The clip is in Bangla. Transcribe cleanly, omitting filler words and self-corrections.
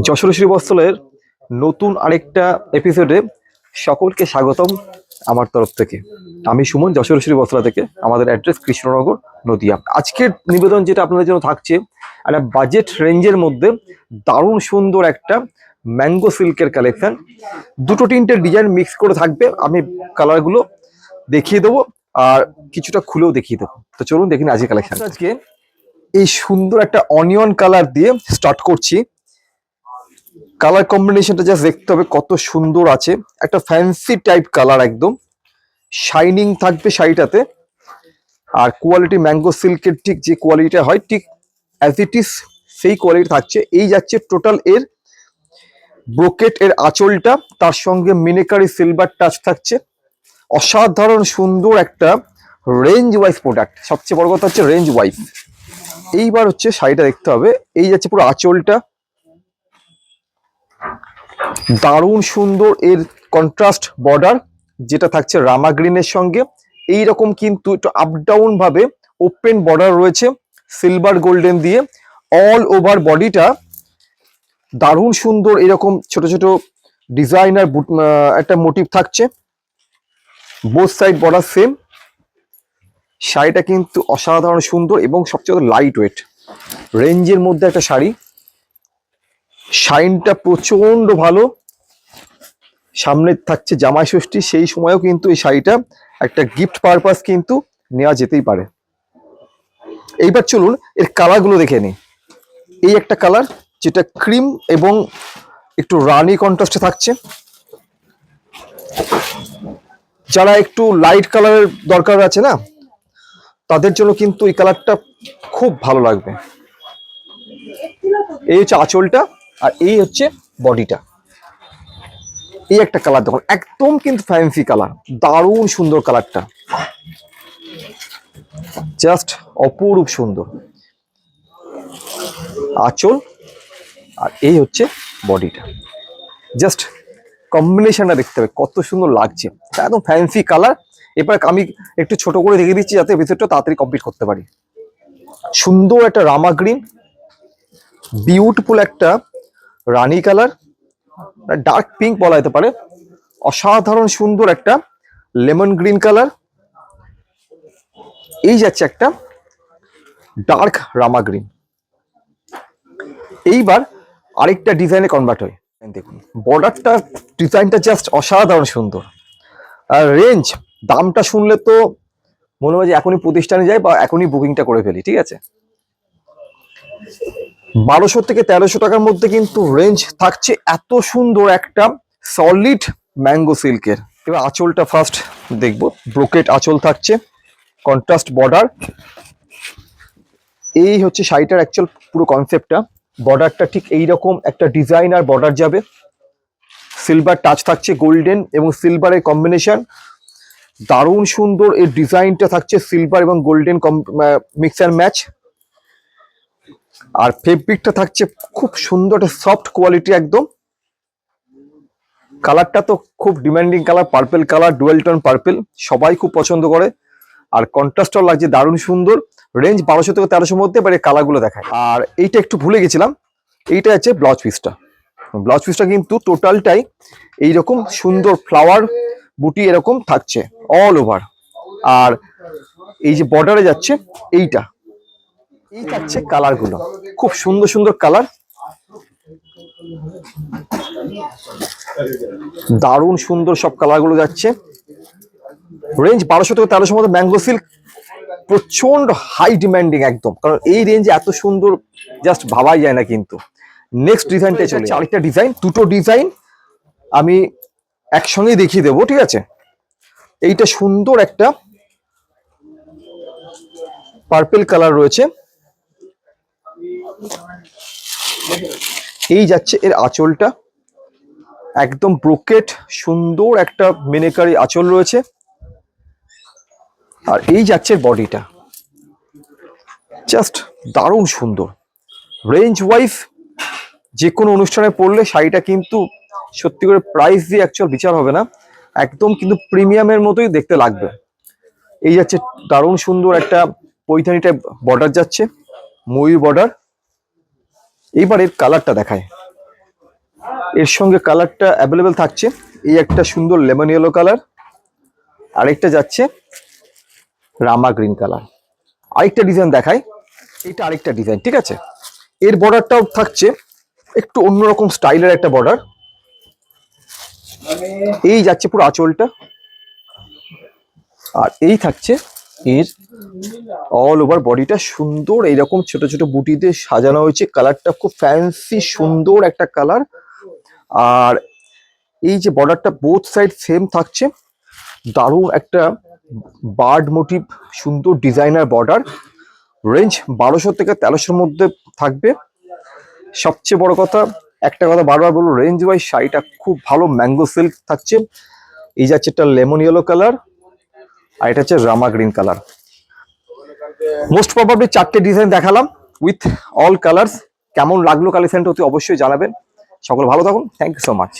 যশোর শ্রীবস্ত্রের নতুন আরেকটা এপিসোডে সকলকে স্বাগতম আমার তরফ থেকে। আমি সুমন, যশোর শ্রীবস্ত্র থেকে। আমাদের অ্যাড্রেস কৃষ্ণনগর, নদিয়া। আজকের নিবেদন যেটা আপনাদের জন্য থাকছে, একটা বাজেট রেঞ্জের মধ্যে দারুণ সুন্দর একটা ম্যাঙ্গো সিল্কের কালেকশন। দুটো তিনটে ডিজাইন মিক্স করে থাকবে। আমি কালারগুলো দেখিয়ে দেবো আর কিছুটা খুলেও দেখিয়ে দেবো। তো চলুন দেখি আজকে কালেকশন। আজকে এই সুন্দর একটা অনিয়ন কালার দিয়ে স্টার্ট করছি। কালার কম্বিনেশনটা জাস্ট দেখতে হবে কত সুন্দর আছে। একটা ফ্যান্সি টাইপ কালার, একদম শাইনিং থাকবে শাড়িটাতে। আর কোয়ালিটি ম্যাঙ্গো সিল্কের ঠিক যে কোয়ালিটিটা হয়, ঠিক অ্যাজ ইট ইজ সেই কোয়ালিটি থাকছে। এই যাচ্ছে টোটাল এর ব্রোকেট, এর আঁচলটা, তার সঙ্গে মিনেকারি সিলভার টাচ থাকছে। অসাধারণ সুন্দর একটা রেঞ্জ ওয়াইজ প্রোডাক্ট। সবচেয়ে বড় কথা হচ্ছে রেঞ্জ ওয়াইজ। এইবার হচ্ছে শাড়িটা দেখতে হবে। এই যাচ্ছে পুরো আঁচলটা, দারুণ সুন্দর। এর কন্ট্রাস্ট বর্ডার যেটা থাকছে রামা গ্রিনের সঙ্গে, এইরকম কিন্তু একটু আপ ডাউন ভাবে ওপেন বর্ডার রয়েছে সিলভার গোল্ডেন দিয়ে। অল ওভার বডিটা দারুণ সুন্দর, এরকম ছোট ছোট ডিজাইনার একটা মোটিভ থাকছে। Both side border same. শাড়িটা কিন্তু অসাধারণ সুন্দর এবং সবচেয়ে লাইট ওয়েট রেঞ্জের মধ্যে একটা শাড়ি। শাইনটা প্রচন্ড ভালো। সামনে থাকছে জামাই ষষ্ঠী, সেই সময়ও কিন্তু এই শাড়িটা একটা গিফট পারপাস কিন্তু নেওয়া যেতেই পারে। এইবার চলুন এর কালারগুলো দেখে নিই। এই একটা কালার যেটা ক্রিম এবং একটু রানি কন্ট্রাস্টে থাকছে। যারা একটু লাইট কালারের দরকার আছে না, তাদের জন্য কিন্তু এই কালারটা খুব ভালো লাগবে। এই হচ্ছে আঁচলটা আর এই হচ্ছে বডিটা। এই একটা কালার দেখুন, একদম কিন্তু ফ্যান্সি কালার, দারুণ সুন্দর কালারটা, জাস্ট অপরূপ সুন্দর। আঁচল আর এই হচ্ছে বডিটা। জাস্ট কম্বিনেশনটা দেখতে হবে কত সুন্দর লাগছে, একদম ফ্যান্সি কালার। এবার আমি একটু ছোট করে দেখিয়ে দিচ্ছি যাতে ভিতরটা তাড়াতাড়ি কমপ্লিট করতে পারি। সুন্দর একটা রামা গ্রিন, বিউটিফুল একটা রানী কালার, ডার্ক পিঙ্ক বলা যেতে পারে। অসাধারণ সুন্দর একটা লেমন গ্রিন কালার। এই যাচ্ছে একটা ডার্ক রামা গ্রিন। এইবার আরেকটা ডিজাইনে কনভার্ট হয়। দেখুন বর্ডারটা, ডিজাইনটা জাস্ট অসাধারণ সুন্দর। আর রেঞ্জ, দামটা শুনলে তো মনে হয় যে এখনই প্রতিষ্ঠানে যাই বা এখনই বুকিংটা করে ফেলি। ঠিক আছে, 1200 থেকে 1300 টাকার মধ্যে কিন্তু রেঞ্জ থাকছে এত সুন্দর একটা সলিড ম্যাঙ্গো সিল্কের। এবার আঁচলটা ফার্স্ট দেখবো। ব্রোকেট আঁচল থাকছে, কন্ট্রাস্ট বর্ডার। এই হচ্ছে শাড়িটার অ্যাকচুয়াল পুরো কনসেপ্টটা। বর্ডারটা ঠিক এইরকম একটা ডিজাইনার বর্ডার যাবে, সিলভার টাচ থাকছে, গোল্ডেন এবং সিলভারের কম্বিনেশন, দারুণ সুন্দর। এর ডিজাইনটা থাকছে সিলভার এবং গোল্ডেন মিক্স অ্যান্ড ম্যাচ। আর ফেব্রিকটা থাকছে খুব সুন্দর, সফট কোয়ালিটি একদম। কালারটা তো খুব demanding colour, purple colour, dual tone purple, সবাই খুব পছন্দ করে। আর কন্ট্রাস্টও লাগছে দারুণ সুন্দর। রেঞ্জ 1200 থেকে 1300 মধ্যে। এবারে কালারগুলো দেখায়। আর এইটা একটু ভুলে গেছিলাম, এইটা হচ্ছে ব্লাউজ পিসটা। ব্লাউজ পিসটা কিন্তু টোটালটাই এইরকম সুন্দর ফ্লাওয়ার বুটি এরকম থাকছে অল ওভার। আর এই যে বর্ডারে যাচ্ছে এইটা, এই থাকছে কালারগুলো, খুব সুন্দর সুন্দর কালার, দারুণ সুন্দর সব কালারগুলো যাচ্ছে। রেঞ্জ 1200 থেকে 1300 মধ্যে। ম্যাঙ্গো সিল্ক প্রচন্ড হাই ডিমান্ডিং একদম, কারণ এই রেঞ্জে এত সুন্দর জাস্ট ভাবাই যায় না। কিন্তু নেক্সট ডিজাইনটা চলে, আরেকটা ডিজাইন, দুটো ডিজাইন আমি একসঙ্গেই দেখিয়ে দেবো। ঠিক আছে, এইটা সুন্দর একটা পার্পেল কালার রয়েছে। এই যাচ্ছে এর আঁচলটা, একদম ব্রোকেট সুন্দর একটা মিনেকারি আঁচল রয়েছে। আর এই যাচ্ছে বডিটা, জাস্ট দারুণ সুন্দর। রেঞ্জ ওয়াইজ যে কোনো অনুষ্ঠানে পরলে শাড়িটা কিন্তু সত্যি করে প্রাইস দিয়ে অ্যাকচুয়াল বিচার হবে না, একদম কিন্তু প্রিমিয়ামের মতোই দেখতে লাগবে। এই যাচ্ছে দারুণ সুন্দর একটা পৈথানি টাইপ বর্ডার যাচ্ছে, ময়ূর বর্ডার। এইবার এর কালারটা দেখায়। এর সঙ্গে কালারটা অ্যাভেলেবেল থাকছে, এই একটা সুন্দর লেমন ইয়েলো কালার, আরেকটা যাচ্ছে রামা গ্রিন কালার। আরেকটা ডিজাইন দেখায়, এটা আরেকটা ডিজাইন, ঠিক আছে। এর বর্ডারটাও থাকছে একটু অন্যরকম স্টাইলের একটা বর্ডার। এই যাচ্ছে পুরো আঁচলটা, আর এই থাকছে এর অল ওভার বডিটা সুন্দর এইরকম ছোট ছোট বুটি দিয়ে সাজানো হয়েছে। কালারটা খুব ফ্যান্সি সুন্দর একটা কালার। আর এই যে বর্ডারটা বোথ সাইড সেম থাকছে, দারুণ একটা বার্ড মোটিভ, সুন্দর ডিজাইনার বর্ডার। রেঞ্জ 1200 থেকে 1300-র মধ্যে থাকবে। সবচেয়ে বড় কথা, একটা কথা বারবার বলবো, রেঞ্জ ওয়াইজ শাড়িটা খুব ভালো ম্যাঙ্গো সিল্ক থাকছে। এই যাচ্ছে একটা লেমন ইয়েলো কালার, আর এটা হচ্ছে Rama green colour. Most probably 4টে ডিজাইন দেখালাম উইথ অল কালার্স। কেমন লাগলো কালেকশনটা অতি অবশ্যই জানাবেন। সকলে ভালো থাকুন, থ্যাংক ইউ সো মাচ।